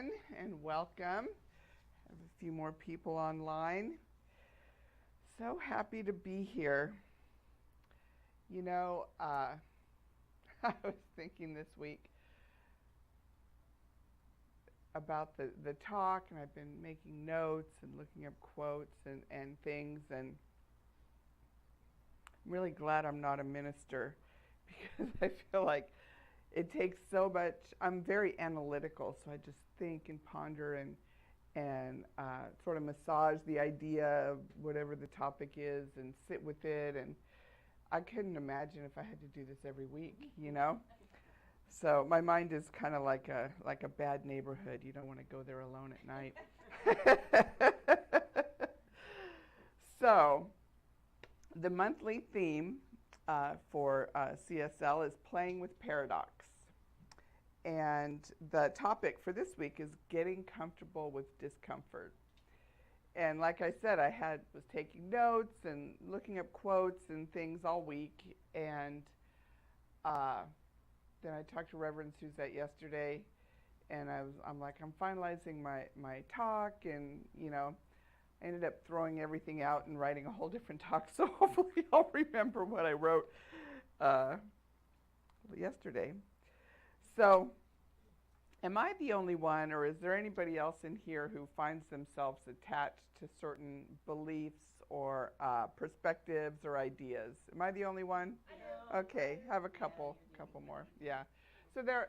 again, and welcome. I have a few more people online. So happy to be here. You know, I was thinking this week about the talk, and I've been making notes and looking up quotes and things, and I'm really glad I'm not a minister because I feel like it takes so much. I'm very analytical, so I just think and ponder and sort of massage the idea of whatever the topic is and sit with it. And I couldn't imagine if I had to do this every week, you know? So my mind is kind of like a bad neighborhood. You don't want to go there alone at night. So the monthly theme for CSL is playing with paradox. And the topic for this week is getting comfortable with discomfort. And like I said, I was taking notes and looking up quotes and things all week. And then I talked to Reverend Suzette yesterday, and I'm like, I'm finalizing my talk, and I ended up throwing everything out and writing a whole different talk. So hopefully I'll remember what I wrote yesterday. So, am I the only one, or is there anybody else in here who finds themselves attached to certain beliefs or perspectives or ideas? Am I the only one? Okay, have a couple more. Yeah. So there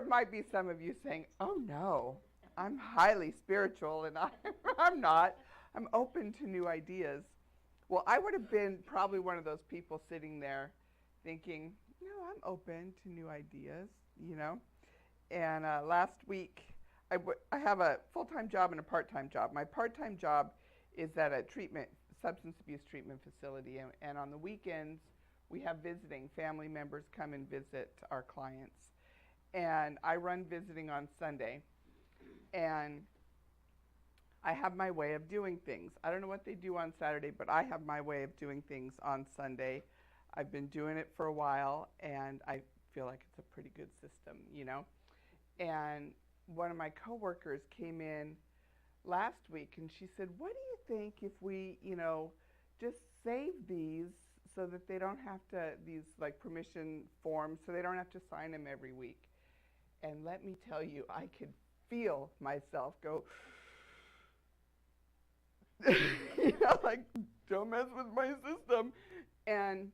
might be some of you saying, "Oh no, I'm highly spiritual, and I'm not. I'm open to new ideas." Well, I would have been probably one of those people sitting there thinking, "No, I'm open to new ideas," And last week, I have a full-time job and a part-time job. My part-time job is at a substance abuse treatment facility, and on the weekends, we have visiting. Family members come and visit our clients. And I run visiting on Sunday. And I have my way of doing things. I don't know what they do on Saturday, but I have my way of doing things on Sunday. I've been doing it for a while, and I feel like it's a pretty good system, And one of my coworkers came in last week, and she said, "What do you think if we, just save these so that they don't have to, these like permission forms, so they don't have to sign them every week?" And let me tell you, I could feel myself go, like, don't mess with my system. And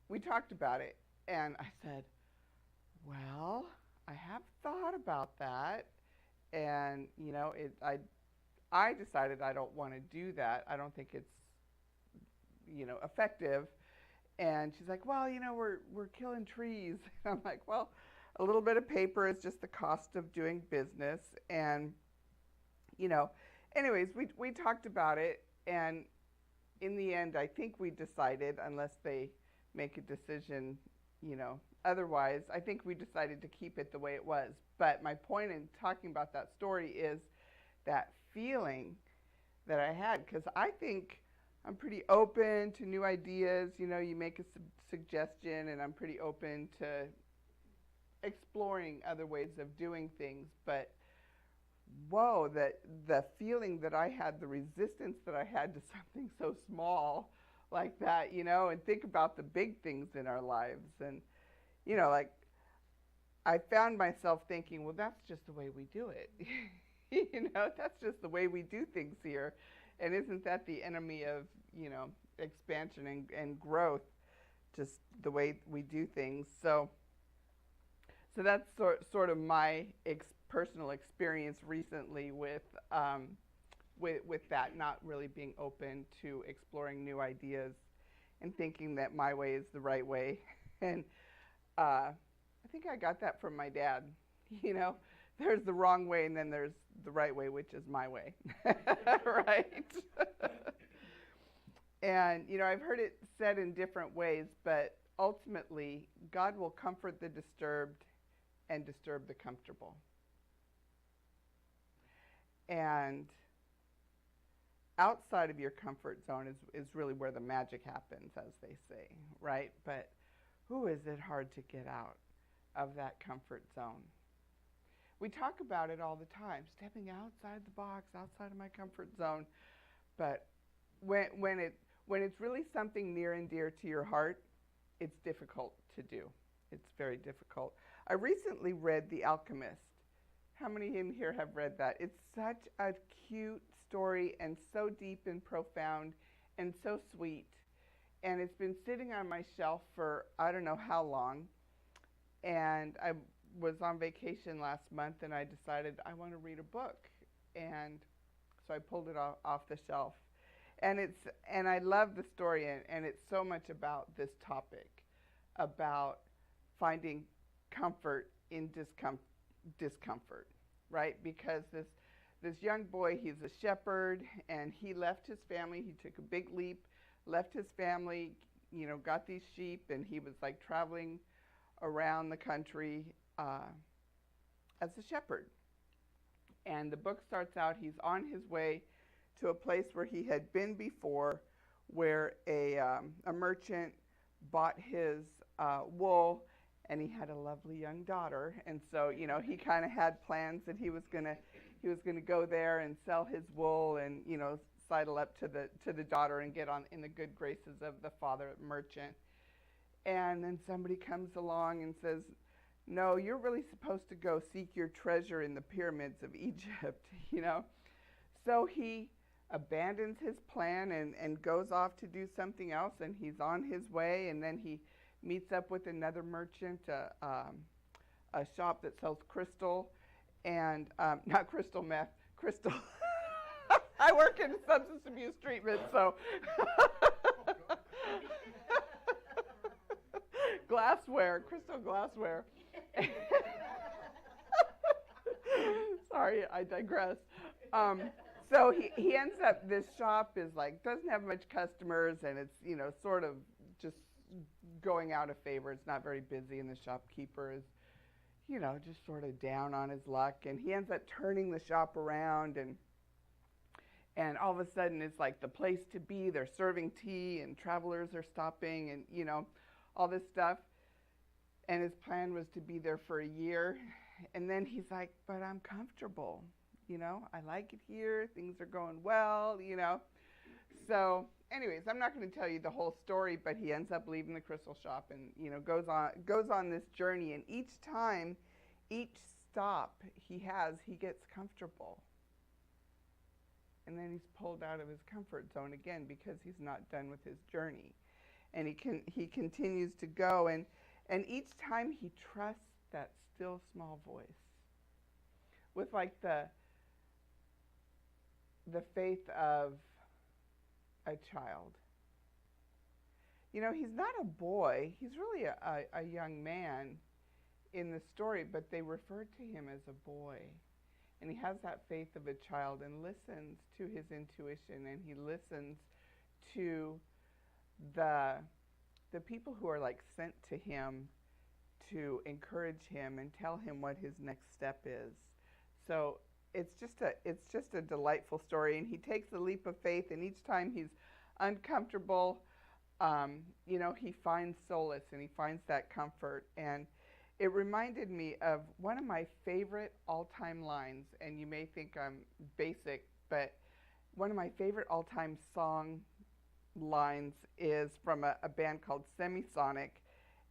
we talked about it, and I said, well, I have thought about that, and I decided I don't want to do that. I don't think it's effective. And she's like, well, we're killing trees. And I'm like, well, a little bit of paper is just the cost of doing business. And anyways, we talked about it, and in the end, I think we decided, unless they make a decision, otherwise, I think we decided to keep it the way it was. But my point in talking about that story is that feeling that I had, because I think I'm pretty open to new ideas. You make a suggestion, and I'm pretty open to exploring other ways of doing things. But whoa, the feeling that I had, the resistance that I had to something so small like that, and think about the big things in our lives. And, like, I found myself thinking, well, that's just the way we do it. That's just the way we do things here. And isn't that the enemy of, expansion and growth, just the way we do things? So that's sort of my personal experience recently with that, not really being open to exploring new ideas and thinking that my way is the right way. And I think I got that from my dad. There's the wrong way, and then there's the right way, which is my way, right? And, I've heard it said in different ways, but ultimately, God will comfort the disturbed and disturb the comfortable. And outside of your comfort zone is really where the magic happens, as they say, right? But is it hard to get out of that comfort zone? We talk about it all the time, stepping outside the box, outside of my comfort zone. But when it's really something near and dear to your heart, it's difficult to do. It's very difficult. I recently read The Alchemist. How many in here have read that? It's such a cute story and so deep and profound and so sweet. And it's been sitting on my shelf for I don't know how long. And I was on vacation last month and I decided I want to read a book. And so I pulled it off the shelf. And I love the story, and it's so much about this topic, about finding comfort in discomfort, right? Because this young boy, he's a shepherd, and he left his family. He took a big leap, left his family, got these sheep, and he was like traveling around the country as a shepherd. And the book starts out, he's on his way to a place where he had been before, where a merchant bought his wool, and he had a lovely young daughter. And so, he kind of had plans that he was gonna go there and sell his wool and, sidle up to the daughter and get on in the good graces of the father merchant. And then somebody comes along and says, no, you're really supposed to go seek your treasure in the pyramids of Egypt, So he abandons his plan and goes off to do something else, and he's on his way, and then he meets up with another merchant, a shop that sells crystal, and not crystal meth, crystal. I work in substance abuse treatment, so. Glassware, crystal glassware. Sorry, I digress. So he ends up, this shop is like, doesn't have much customers, and it's, sort of just going out of favor. It's not very busy, and the shopkeeper is, just sort of down on his luck. And he ends up turning the shop around, and all of a sudden it's like the place to be. They're serving tea, and travelers are stopping, and, all this stuff. And his plan was to be there for a year. And then he's like, but I'm comfortable. I like it here. Things are going well, So anyways, I'm not going to tell you the whole story, but he ends up leaving the crystal shop and, goes on this journey. And each time, each stop he gets comfortable. And then he's pulled out of his comfort zone again because he's not done with his journey. And he continues to go. And each time he trusts that still small voice with like the faith of a child. He's not a boy. He's really a young man in the story, but they refer to him as a boy. And he has that faith of a child and listens to his intuition, and he listens to the people who are like sent to him to encourage him and tell him what his next step is. So it's just a delightful story, and he takes a leap of faith, and each time he's uncomfortable, he finds solace and he finds that comfort. And it reminded me of one of my favorite all-time lines, and you may think I'm basic, but one of my favorite all-time song lines is from a band called Semisonic,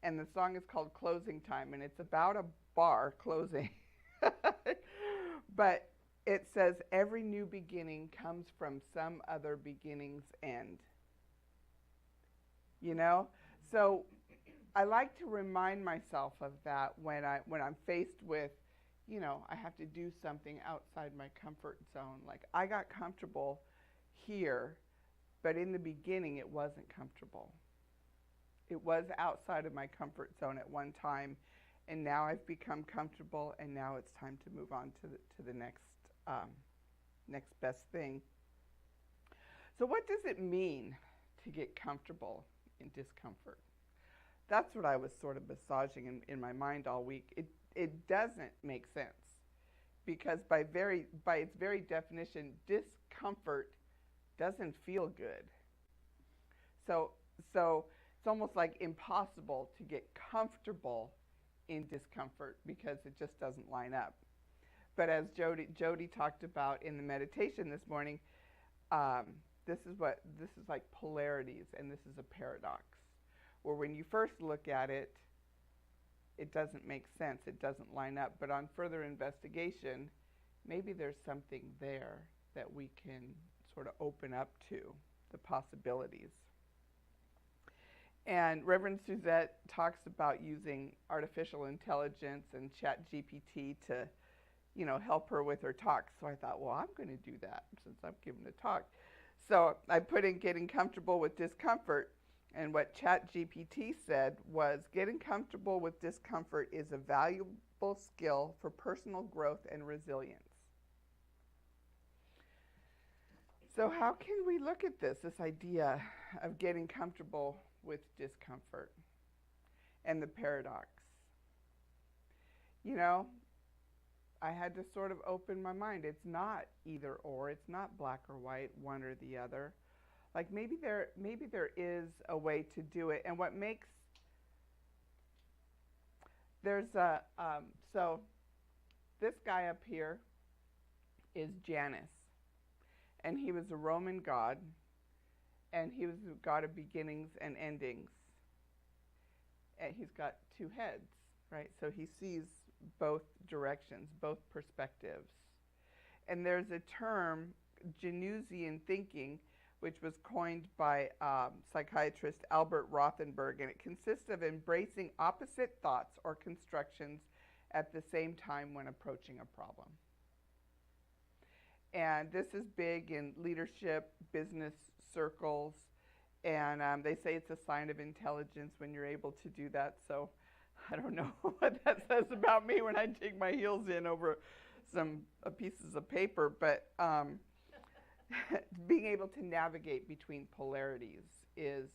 and the song is called Closing Time, and it's about a bar closing. But it says, every new beginning comes from some other beginning's end. So I like to remind myself of that when I'm faced with, I have to do something outside my comfort zone. Like, I got comfortable here, but in the beginning it wasn't comfortable. It was outside of my comfort zone at one time, and now I've become comfortable, and now it's time to move on to the next best thing. So what does it mean to get comfortable in discomfort? That's what I was sort of massaging in my mind all week. It doesn't make sense, because by its very definition, discomfort doesn't feel good. So it's almost like impossible to get comfortable in discomfort because it just doesn't line up. But as Jody talked about in the meditation this morning, this is like polarities, and this is a paradox, where when you first look at it, it doesn't make sense, it doesn't line up. But on further investigation, maybe there's something there that we can sort of open up to the possibilities. And Reverend Suzette talks about using artificial intelligence and ChatGPT to, help her with her talk. So I thought, well, I'm going to do that since I'm giving a talk. So I put in getting comfortable with discomfort. And what ChatGPT said was, getting comfortable with discomfort is a valuable skill for personal growth and resilience. So how can we look at this idea of getting comfortable with discomfort and the paradox? I had to sort of open my mind. It's not either or. It's not black or white, one or the other. Like maybe there is a way to do it. And what makes so this guy up here is Janus, and he was a Roman god, and he was the god of beginnings and endings. And he's got two heads, right? So he sees both directions, both perspectives. And there's a term, Janusian thinking, which was coined by psychiatrist Albert Rothenberg, and it consists of embracing opposite thoughts or constructions at the same time when approaching a problem. And this is big in leadership, business circles, and they say it's a sign of intelligence when you're able to do that. So I don't know what that says about me when I dig my heels in over some pieces of paper, but being able to navigate between polarities is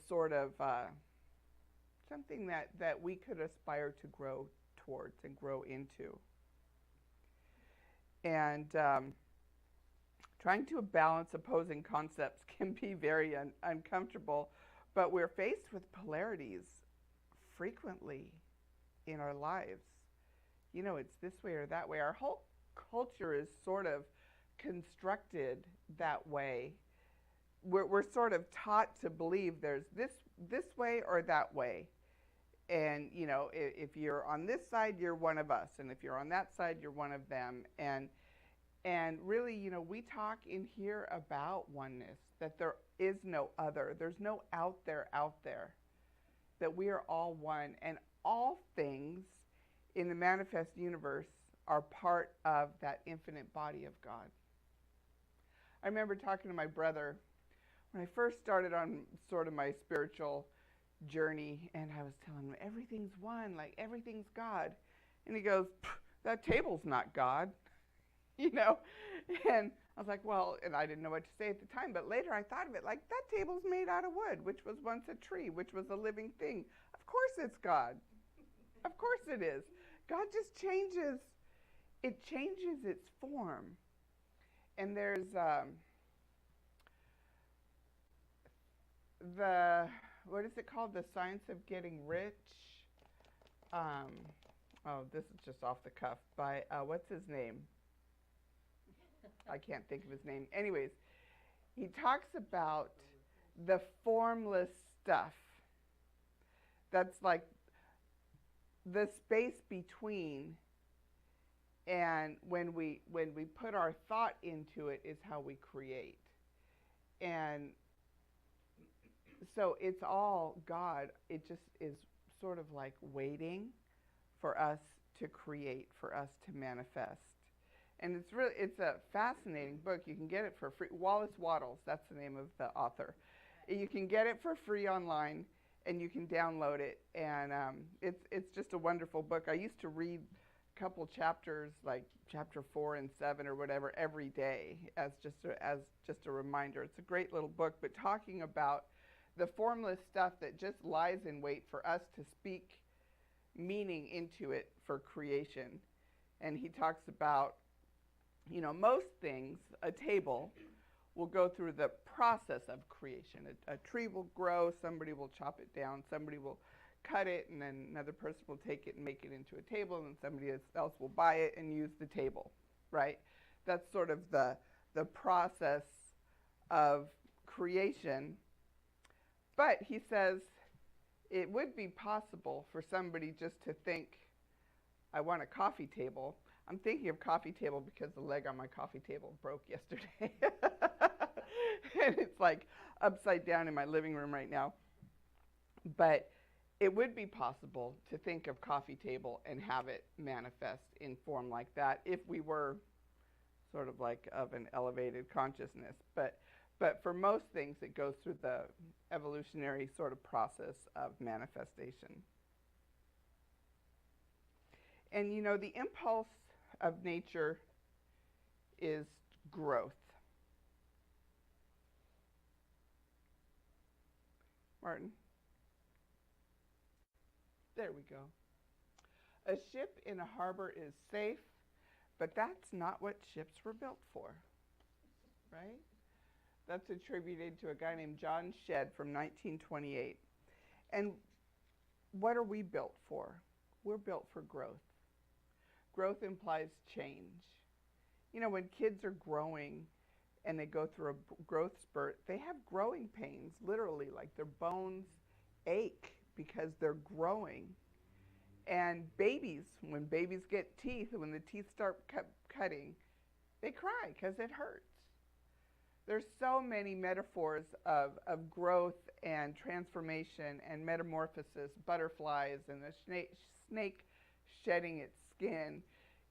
sort of something that we could aspire to grow towards and grow into. And trying to balance opposing concepts can be very uncomfortable, but we're faced with polarities frequently in our lives. It's this way or that way. Our whole culture is sort of constructed that way. We're sort of taught to believe there's this way or that way. And, if you're on this side, you're one of us. And if you're on that side, you're one of them. And really, we talk in here about oneness, that there is no other. There's no out there, that we are all one. And all things in the manifest universe are part of that infinite body of God. I remember talking to my brother when I first started on sort of my spiritual journey, and I was telling him, everything's one, like everything's God. And he goes, that table's not God, And I was like, well, and I didn't know what to say at the time, but later I thought of it like, that table's made out of wood, which was once a tree, which was a living thing. Of course it's God. Of course it is. God just changes its form. And there's what is it called? The Science of Getting Rich. This is just off the cuff by, what's his name? I can't think of his name. Anyways, he talks about the formless stuff. That's like the space between, and when we put our thought into it is how we create. And so it's all God. It just is sort of like waiting for us to create, for us to manifest. And it's a fascinating book. You can get it for free. Wallace Wattles, that's the name of the author. You can get it for free online, and you can download it. And it's just a wonderful book. I used to read a couple chapters, like chapter 4 and 7 or whatever, every day as just a reminder. It's a great little book, but talking about the formless stuff that just lies in wait for us to speak meaning into it for creation. And he talks about, most things, a table will go through the process of creation. A tree will grow, somebody will chop it down, somebody will cut it, and then another person will take it and make it into a table, and then somebody else will buy it and use the table, right? That's sort of the process of creation. But he says it would be possible for somebody just to think, I want a coffee table. I'm thinking of coffee table because the leg on my coffee table broke yesterday. And it's like upside down in my living room right now. But it would be possible to think of coffee table and have it manifest in form like that if we were sort of like of an elevated consciousness. But for most things, it goes through the evolutionary sort of process of manifestation. And you know, the impulse of nature is growth. Martin? There we go. A ship in a harbor is safe, but that's not what ships were built for, right? That's attributed to a guy named John Shedd from 1928. And what are we built for? We're built for growth. Growth implies change. You know, when kids are growing and they go through a growth spurt, they have growing pains, literally, like their bones ache because they're growing. And babies, when babies get teeth, when the teeth start cutting, they cry because it hurts. There's so many metaphors of growth and transformation and metamorphosis, butterflies and the snake shedding its skin.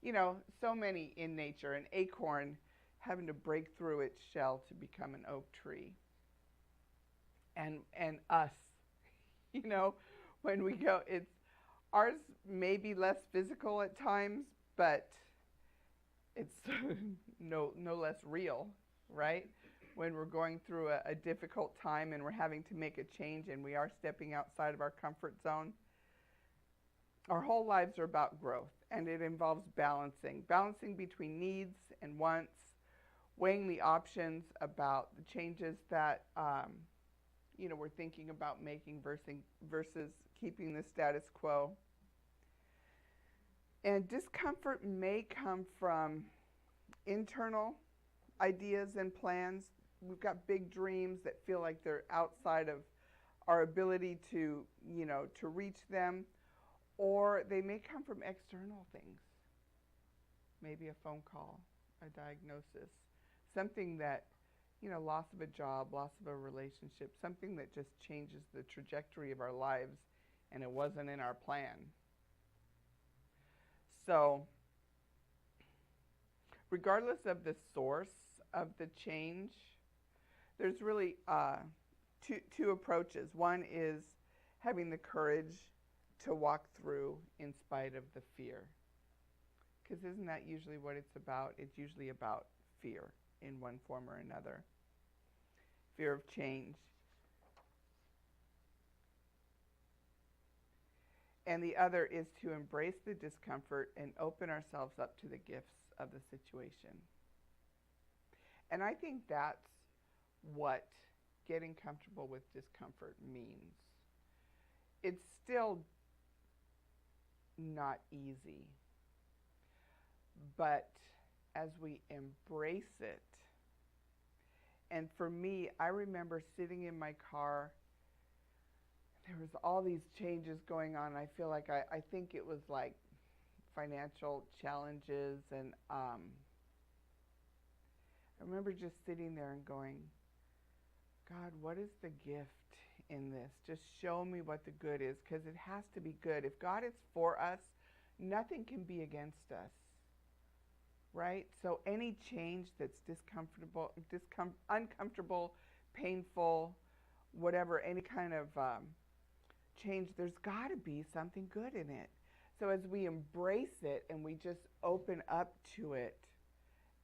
You know, so many in nature. An acorn having to break through its shell to become an oak tree. And us, you know, when we go, ours may be less physical at times, but it's no less real, right? When we're going through a difficult time and we're having to make a change and we are stepping outside of our comfort zone. Our whole lives are about growth, and it involves balancing between needs and wants, weighing the options about the changes that you know, we're thinking about making versus keeping the status quo. And discomfort may come from internal ideas and plans. We've got big dreams that feel like they're outside of our ability to, you know, to reach them, or they may come from external things. Maybe a phone call, a diagnosis, something that, you know, loss of a job, loss of a relationship, something that just changes the trajectory of our lives, and it wasn't in our plan. So, regardless of the source of the change, there's really two approaches. One is having the courage to walk through in spite of the fear. Because isn't that usually what it's about? It's usually about fear in one form or another. Fear of change. And the other is to embrace the discomfort and open ourselves up to the gifts of the situation. And I think that's what getting comfortable with discomfort means. It's still not easy, but as we embrace it, and for me, I remember sitting in my car, there was all these changes going on. I feel like I think it was like financial challenges, and I remember just sitting there and going, God, what is the gift in this? Just show me what the good is, because it has to be good. If God is for us, nothing can be against us, right? So any change that's uncomfortable, painful, whatever, any kind of change, there's got to be something good in it. So as we embrace it and we just open up to it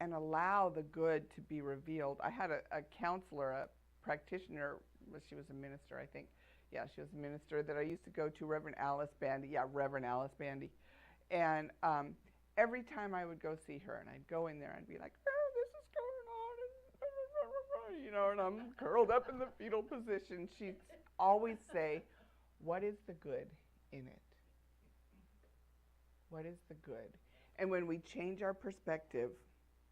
and allow the good to be revealed. I had a counselor, a practitioner, well, she was a minister, I think. Yeah, she was a minister that I used to go to, Reverend Alice Bandy. Yeah, Reverend Alice Bandy. And every time I would go see her, and I'd go in there and be like, oh, this is going on, and, you know, and I'm curled up in the fetal position, she'd always say, what is the good in it? What is the good? And when we change our perspective,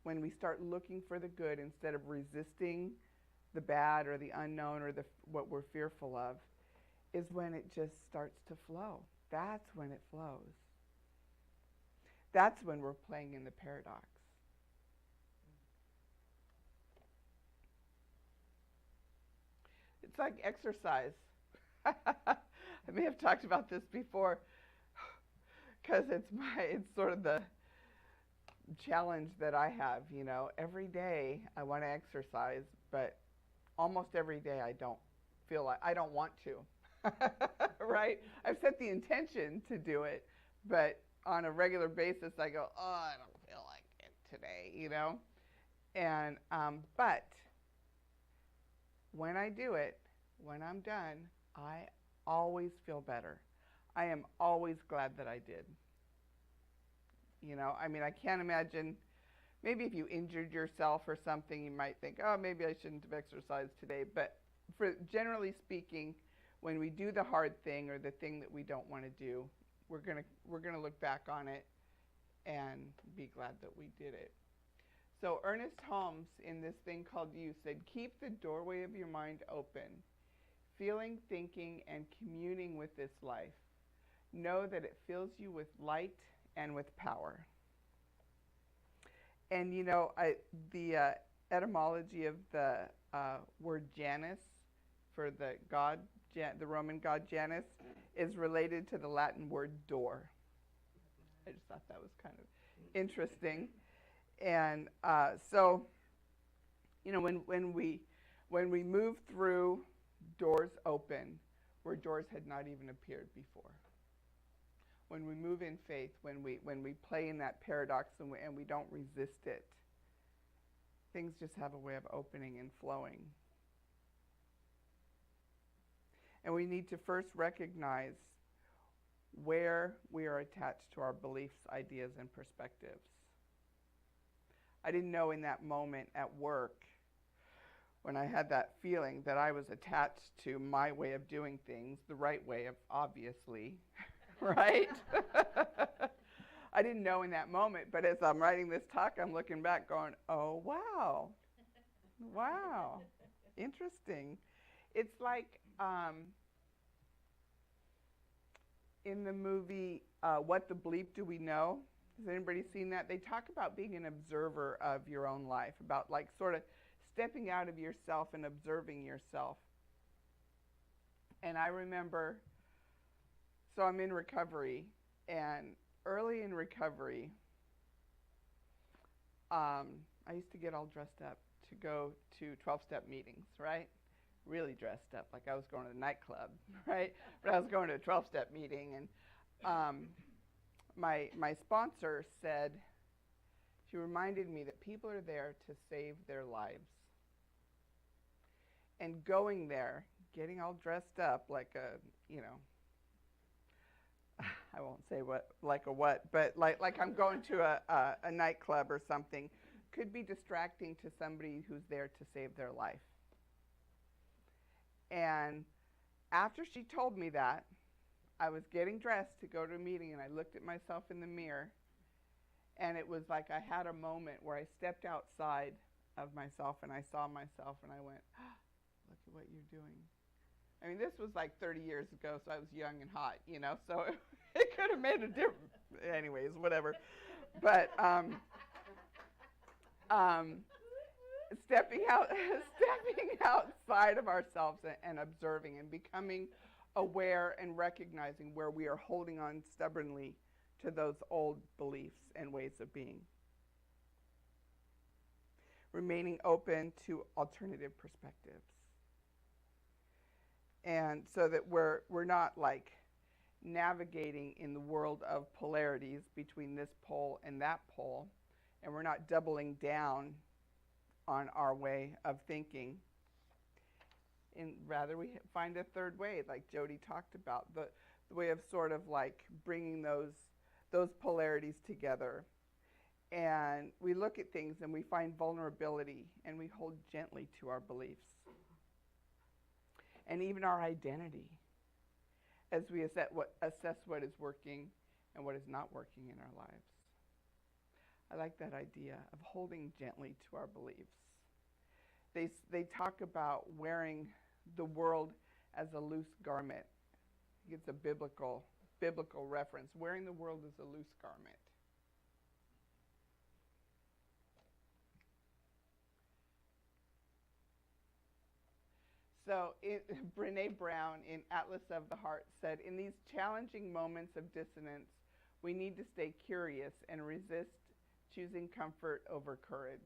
when we start looking for the good instead of resisting the bad or the unknown or what we're fearful of, is when it just starts to flow. That's when it flows. That's when we're playing in the paradox. It's like exercise. I may have talked about this before because it's sort of the challenge that I have, you know. Every day I want to exercise, but almost every day I don't want to. Right? I've set the intention to do it, but on a regular basis I go, oh, I don't feel like it today, you know. And but when I do it, when I'm done, I always feel better. I am always glad that I did. You know, I mean, I can't imagine, maybe if you injured yourself or something, you might think, oh, maybe I shouldn't have exercised today. But generally speaking, when we do the hard thing or the thing that we don't want to do, we're gonna look back on it and be glad that we did it. So Ernest Holmes, in this thing called You, said, keep the doorway of your mind open, feeling, thinking, and communing with this life. Know that it fills you with light and with power. And you know, the etymology of the word Janus for the god, the Roman god Janus, is related to the Latin word door. I just thought that was kind of interesting. And so, you know, when we move through doors open where doors had not even appeared before, when we move in faith, when we play in that paradox and we don't resist it, things just have a way of opening and flowing. And we need to first recognize where we are attached to our beliefs, ideas, and perspectives. I didn't know in that moment at work, when I had that feeling that I was attached to my way of doing things, the right way, obviously, right? I didn't know in that moment, but as I'm writing this talk, I'm looking back going, oh, wow. Wow. Interesting. It's like in the movie, What the Bleep Do We Know? Has anybody seen that? They talk about being an observer of your own life, about like sort of stepping out of yourself and observing yourself. And I remember, so I'm in recovery, and early in recovery, I used to get all dressed up to go to 12-step meetings, right? Really dressed up, like I was going to the nightclub, right? But I was going to a 12-step meeting, and my sponsor said, she reminded me that people are there to save their lives. And going there, getting all dressed up like a, you know, I won't say what, like a what, but like I'm going to a nightclub or something, could be distracting to somebody who's there to save their life. And after she told me that, I was getting dressed to go to a meeting, and I looked at myself in the mirror, and it was like I had a moment where I stepped outside of myself, and I saw myself, and I went, oh, look at what you're doing. I mean, this was like 30 years ago, so I was young and hot, you know, so it could have made a difference. Anyways, whatever. But stepping outside of ourselves and observing and becoming aware and recognizing where we are holding on stubbornly to those old beliefs and ways of being. Remaining open to alternative perspectives. And so that we're not like navigating in the world of polarities between this pole and that pole, and we're not doubling down on our way of thinking. And rather we find a third way, like Jody talked about, the way of sort of like bringing those polarities together. And we look at things and we find vulnerability, and we hold gently to our beliefs and even our identity. as we assess what is working and what is not working in our lives. I like that idea of holding gently to our beliefs. They talk about wearing the world as a loose garment. It's a biblical reference. Wearing the world as a loose garment. So Brene Brown in Atlas of the Heart said, in these challenging moments of dissonance, we need to stay curious and resist choosing comfort over courage.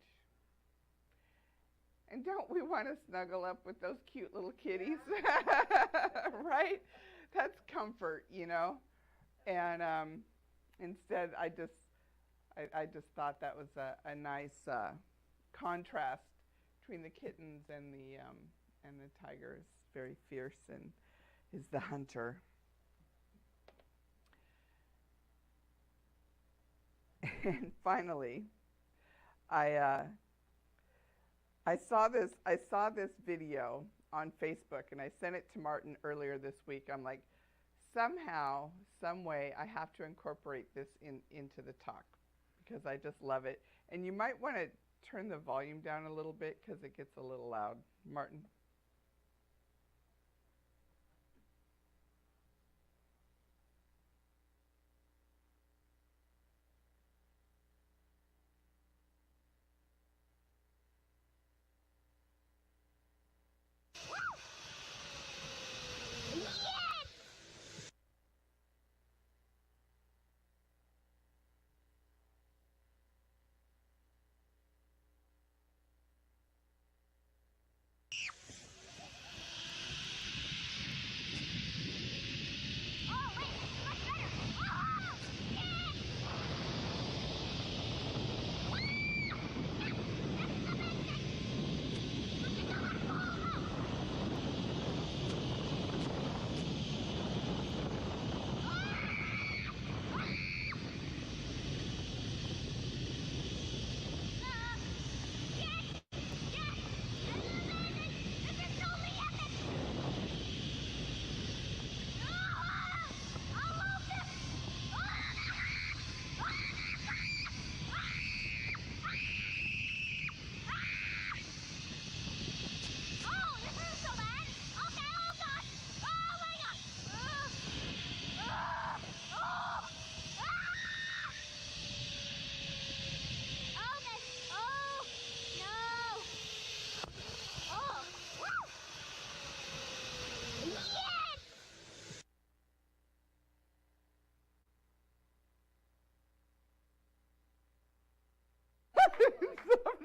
And don't we want to snuggle up with those cute little kitties? Right? That's comfort, you know? And instead, I just thought that was a nice contrast between the kittens and the tiger. Is very fierce and is the hunter. And finally, I saw this video on Facebook, and I sent it to Martin earlier this week. I'm like, somehow, some way, I have to incorporate this into the talk because I just love it. And you might want to turn the volume down a little bit because it gets a little loud. Martin?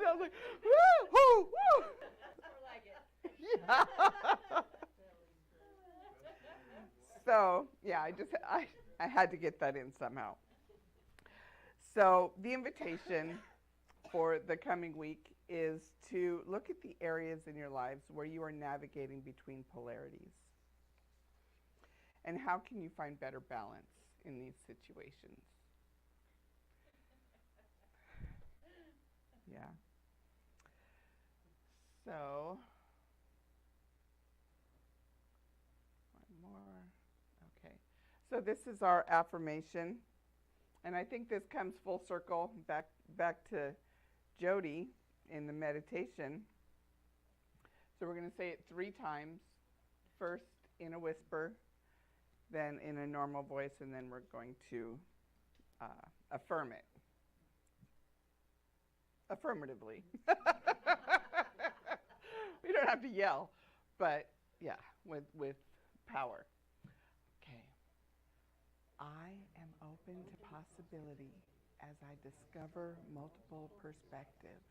I was like, woo, woo, woo. Like it. Yeah. So, yeah, I had to get that in somehow. So, the invitation for the coming week is to look at the areas in your lives where you are navigating between polarities. And how can you find better balance in these situations? Yeah. So, one more. Okay. So this is our affirmation. And I think this comes full circle back to Jody in the meditation. So we're going to say it 3 times. First in a whisper, then in a normal voice, and then we're going to affirm it. Affirmatively. We don't have to yell, but yeah, with power. Okay. I am open to possibility as I discover multiple perspectives.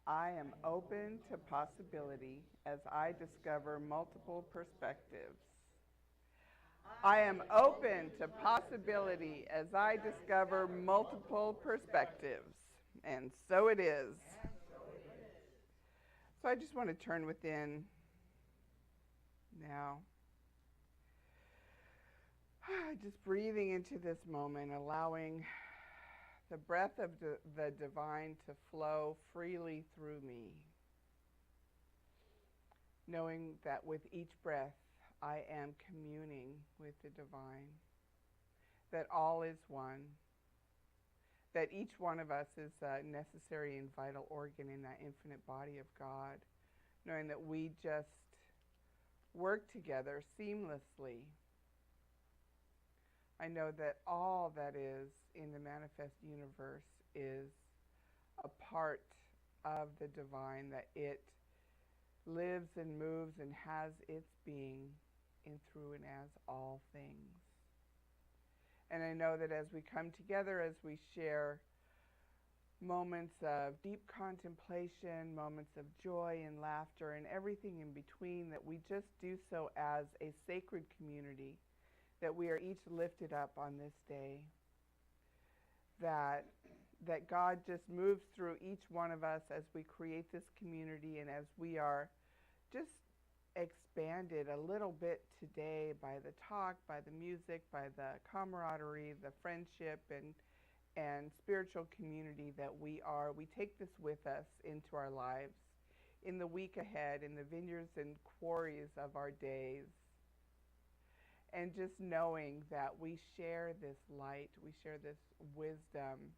I am open to possibility as I discover multiple perspectives. I am open to possibility as I discover multiple perspectives. And so it is. So I just want to turn within now. Just breathing into this moment, allowing the breath of the divine to flow freely through me. Knowing that with each breath, I am communing with the divine, that all is one, that each one of us is a necessary and vital organ in that infinite body of God, knowing that we just work together seamlessly. I know that all that is in the manifest universe is a part of the divine, that it lives and moves and has its being in, through, and as all things. And I know that as we come together, as we share moments of deep contemplation, moments of joy and laughter, and everything in between, that we just do so as a sacred community, that we are each lifted up on this day, that God just moves through each one of us as we create this community, and as we are just expanded a little bit today by the talk, by the music, by the camaraderie, the friendship, and spiritual community that we are. We take this with us into our lives in the week ahead, in the vineyards and quarries of our days. And just knowing that we share this light, we share this wisdom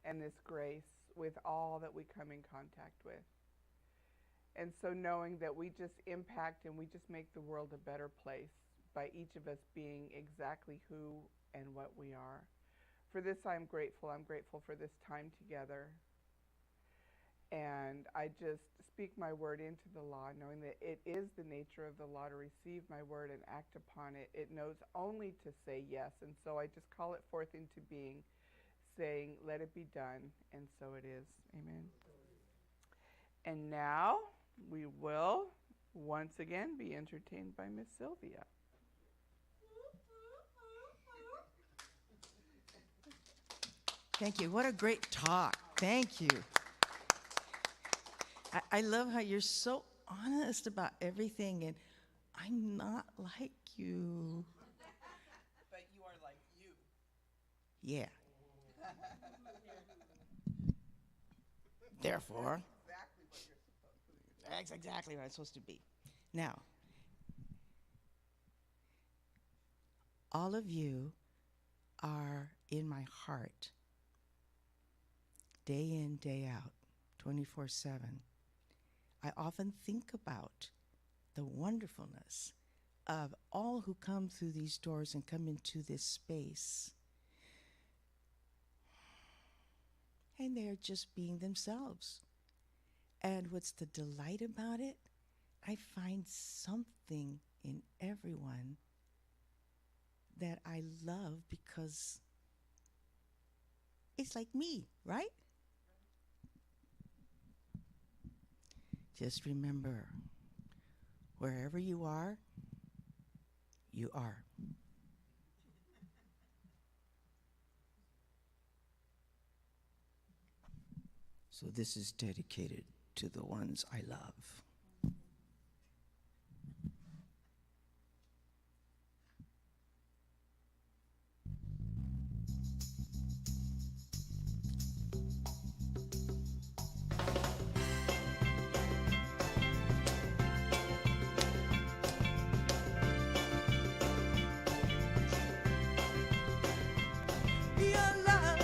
and this grace with all that we come in contact with. And so knowing that we just impact and we just make the world a better place by each of us being exactly who and what we are. For this I'm grateful. I'm grateful for this time together. And I just speak my word into the law, knowing that it is the nature of the law to receive my word and act upon it. It knows only to say yes. And so I just call it forth into being, saying, let it be done. And so it is. Amen. And now we will once again be entertained by Miss Sylvia. Thank you. What a great talk. Thank you. I love how you're so honest about everything, and I'm not like you. But you are like you. Yeah. Therefore, Exactly what you're supposed to be. that's exactly what I'm supposed to be. Now, all of you are in my heart, day in, day out, 24/7. I often think about the wonderfulness of all who come through these doors and come into this space. And they're just being themselves. And what's the delight about it? I find something in everyone that I love because it's like me, right? Just remember, wherever you are, you are. So this is dedicated to the ones I love. Your love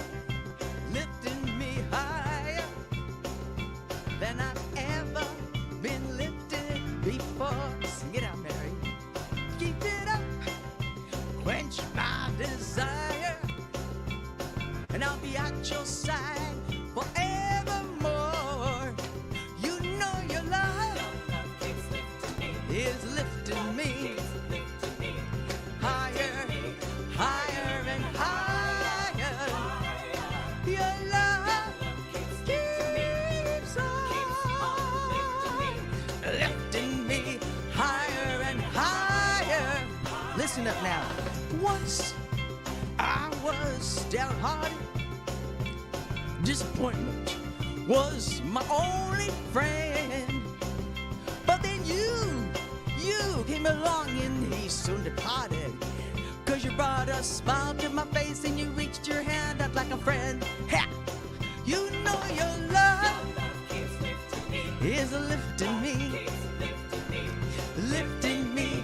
lifting me higher than I've ever been lifted before. Sing it out, Mary. Keep it up, quench my desire, and I'll be at your side forevermore. You know your love is lifting me higher, higher and higher. Your love keeps on lifting me higher and higher. Listen up now. Once I was downhearted. Disappointment was my only friend. But then you came along and he soon departed. 'Cause you brought a smile to my face and you reached your hand out like a friend. Ha! You know your love is lifting me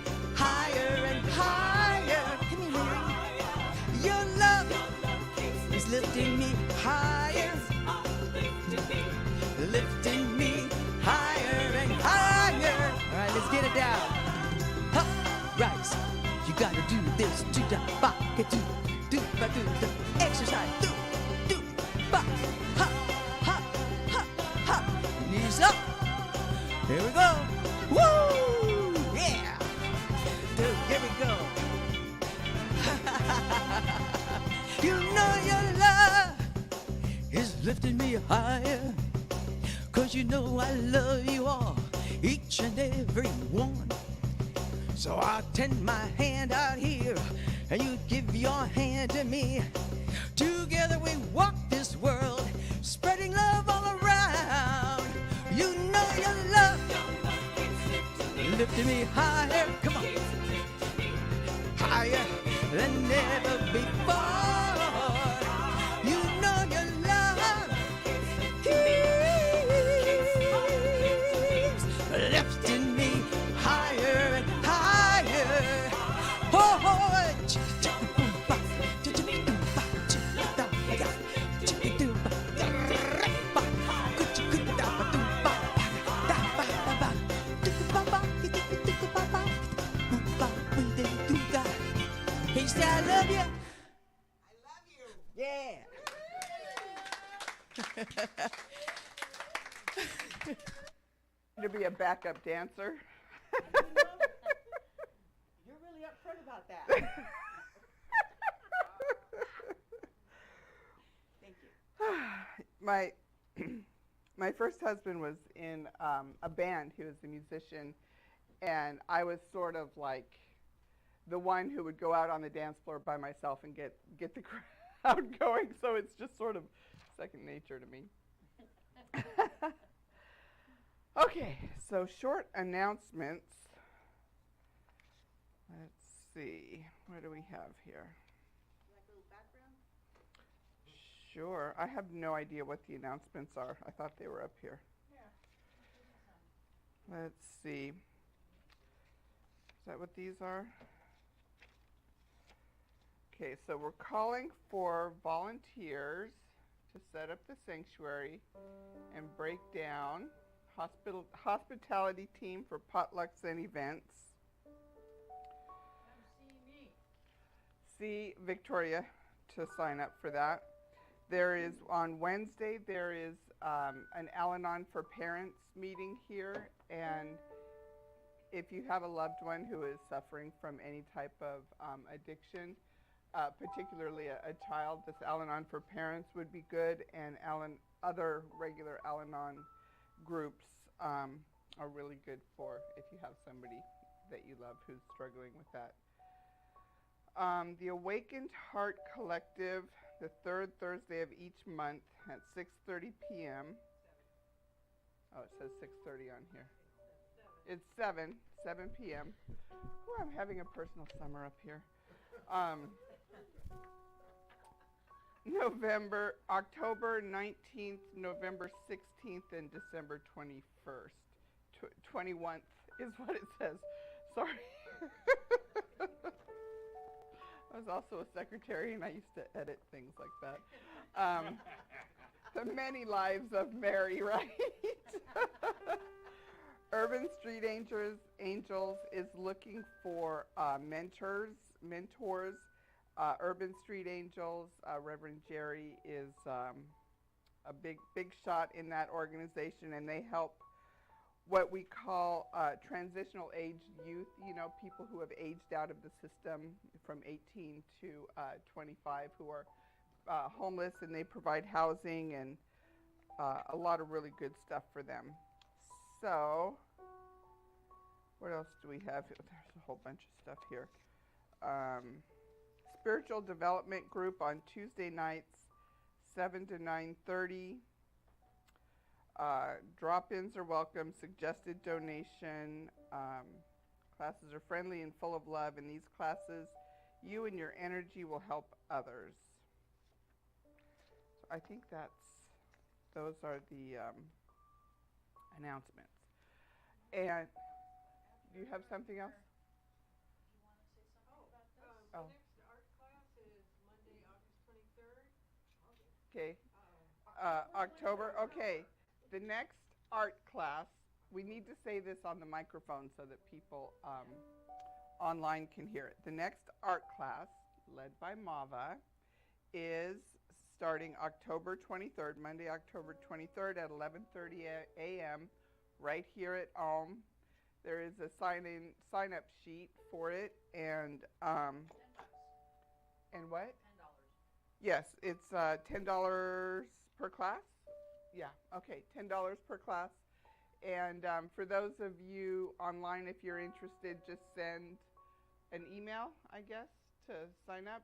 lifting me higher, lifting me higher and higher. All right, let's get it down. Ha, right, you gotta do this. Do da ba, do do ba do the exercise. Do ba, ha ha ha ha. Knees up. Here we go. Woo! Yeah. Dude, here we go. You know your love is lifting me higher, 'cause you know I love you all, each and every one. So I'll tend my hand out here, and you give your hand to me. Together we walk this world, spreading love all around. You know your love lifting me higher, come on, higher than ever before. You know your love keeps lifting me higher and higher. Oh, Hey, say I love you. I love you. Yeah. To be a backup dancer. You're really upfront about that. Thank you. My first husband was in a band. He was a musician, and I was sort of like the one who would go out on the dance floor by myself and get the crowd going. So it's just sort of second nature to me. Okay, so short announcements. Let's see, what do we have here? Like a little background? Sure, I have no idea what the announcements are. I thought they were up here. Yeah. Let's see. Is that what these are? Okay, so we're calling for volunteers to set up the sanctuary and break down hospitality team for potlucks and events. See Victoria to sign up for that. There is, on Wednesday, there is an Al-Anon for Parents meeting here, and if you have a loved one who is suffering from any type of addiction, particularly a child, this Al-Anon for Parents would be good, and other regular Al-Anon groups are really good for if you have somebody that you love who's struggling with that. The Awakened Heart Collective, the third Thursday of each month at 6:30 p.m. Oh, it says 6:30 on here. It's 7 p.m. Ooh, I'm having a personal summer up here. October 19th, November 16th, and December 21st. 21st is what it says. Sorry. I was also a secretary, and I used to edit things like that. The Many Lives of Mary, right? Urban Street Angels is looking for mentors. Urban Street Angels, Reverend Jerry is a big shot in that organization, and they help what we call transitional aged youth, people who have aged out of the system from 18 to 25 who are homeless, and they provide housing and a lot of really good stuff for them. So, what else do we have? There's a whole bunch of stuff here. Spiritual Development Group on Tuesday nights, 7 to 9:30. Drop-ins are welcome. Suggested donation. Classes are friendly and full of love. In these classes, you and your energy will help others. So I think those are the announcements. And do you have something else? You want to say something about this? Oh. The next art class is Monday, August 23rd. Okay. October. Okay. The next art class, we need to say this on the microphone so that people online can hear it. The next art class, led by Mava, is starting October 23rd, Monday, October 23rd at 11:30 a.m. right here at Ulm. There is a sign-up sheet for it, and what? Yes, it's $10 per class. Yeah, okay, $10 per class. And for those of you online, if you're interested, just send an email, I guess, to sign up.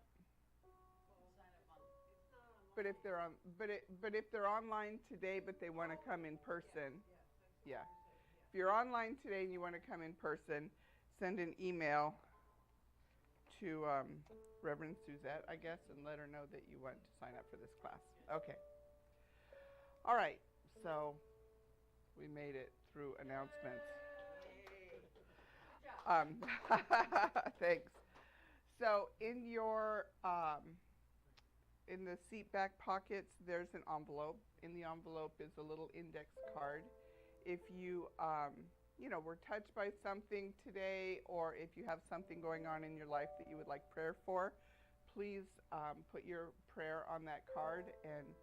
But if they're on, but if they're online today, but they want to come in person, yeah. If you're online today and you want to come in person, send an email to Reverend Suzette, I guess, and let her know that you want to sign up for this class. Okay. All right. So we made it through announcements. Thanks. So in your in the seat back pockets, there's an envelope. In the envelope is a little index card. If you were touched by something today, or if you have something going on in your life that you would like prayer for, please put your prayer on that card and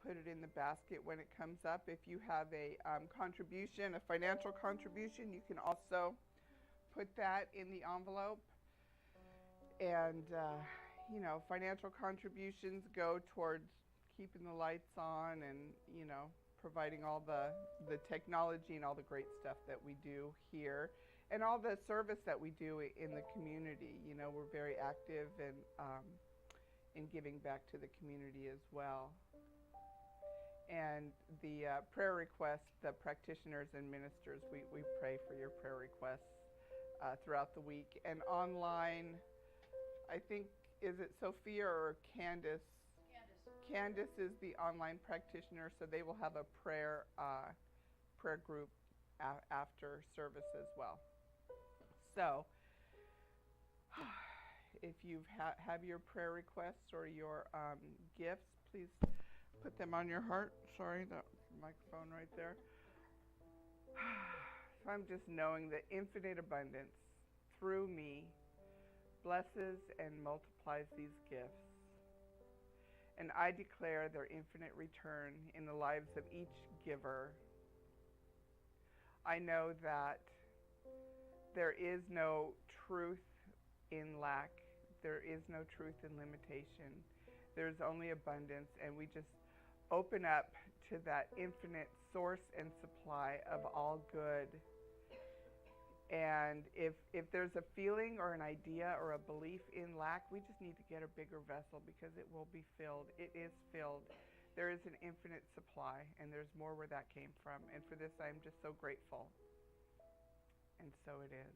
put it in the basket when it comes up. If you have a contribution, a financial contribution, you can also put that in the envelope. And financial contributions go towards keeping the lights on and providing all the technology and all the great stuff that we do here, and all the service that we do in the community. We're very active in giving back to the community as well. And the prayer requests, the practitioners and ministers, we pray for your prayer requests throughout the week. And online, I think, is it Sophia or Candace? Candace is the online practitioner, so they will have a prayer group after service as well. So if you have your prayer requests or your gifts, please put them on your heart. Sorry, that microphone right there. So I'm just knowing that infinite abundance through me blesses and multiplies these gifts. And I declare their infinite return in the lives of each giver. I know that there is no truth in lack. There is no truth in limitation. There's only abundance, and we just open up to that infinite source and supply of all good. And if there's a feeling or an idea or a belief in lack, we just need to get a bigger vessel, because it will be filled. It is filled. There is an infinite supply, and there's more where that came from. And for this, I'm just so grateful. And so it is.